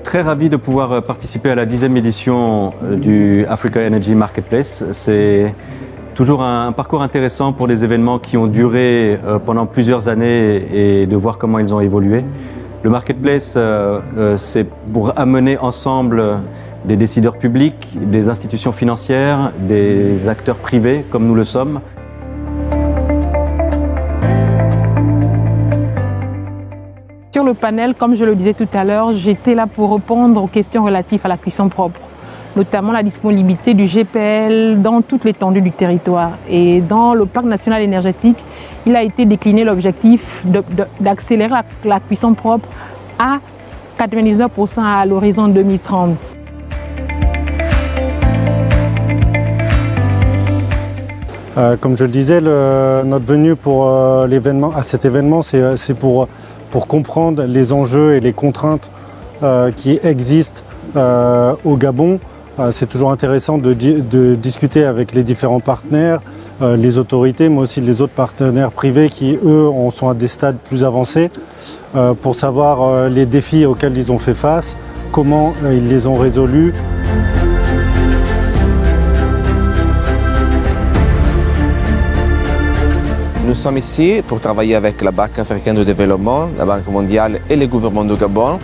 Très ravi de pouvoir participer à la 10e édition du Africa Energy Marketplace. C'est toujours un parcours intéressant pour des événements qui ont duré pendant plusieurs années et de voir comment ils ont évolué. Le Marketplace, c'est pour amener ensemble des décideurs publics, des institutions financières, des acteurs privés comme nous le sommes. Sur le panel, comme je le disais tout à l'heure, j'étais là pour répondre aux questions relatives à la cuisson propre, notamment la disponibilité du GPL dans toute l'étendue du territoire. Et dans le parc national énergétique, il a été décliné l'objectif d'accélérer la cuisson propre à 99% à l'horizon 2030. Comme je le disais, notre venue pour à cet événement, c'est pour comprendre les enjeux et les contraintes qui existent au Gabon. C'est toujours intéressant de discuter avec les différents partenaires, les autorités, mais aussi les autres partenaires privés qui, eux, sont à des stades plus avancés pour savoir les défis auxquels ils ont fait face, comment ils les ont résolus. Nous sommes ici pour travailler avec la Banque africaine de développement, la Banque mondiale et le gouvernement du Gabon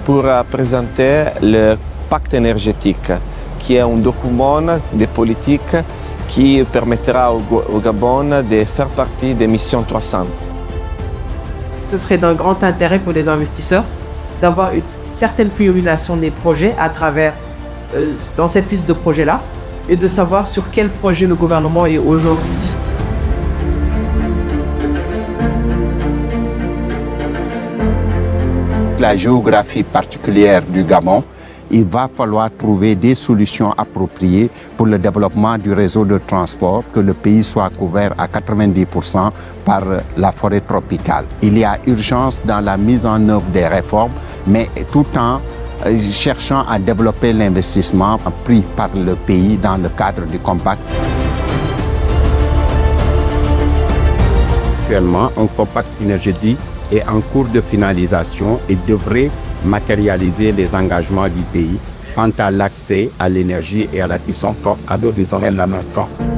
pour présenter le pacte énergétique, qui est un document de politique qui permettra au Gabon de faire partie des missions 300. Ce serait d'un grand intérêt pour les investisseurs d'avoir une certaine priorisation des projets à travers dans cette liste de projets-là et de savoir sur quel projet le gouvernement est aujourd'hui. La géographie particulière du Gabon, il va falloir trouver des solutions appropriées pour le développement du réseau de transport, que le pays soit couvert à 90% par la forêt tropicale. Il y a urgence dans la mise en œuvre des réformes, mais tout en cherchant à développer l'investissement pris par le pays dans le cadre du compact. Actuellement, un compact énergétique est en cours de finalisation et devrait matérialiser les engagements du pays quant à l'accès à l'énergie et à la cuisson propre à l'horizon 2030.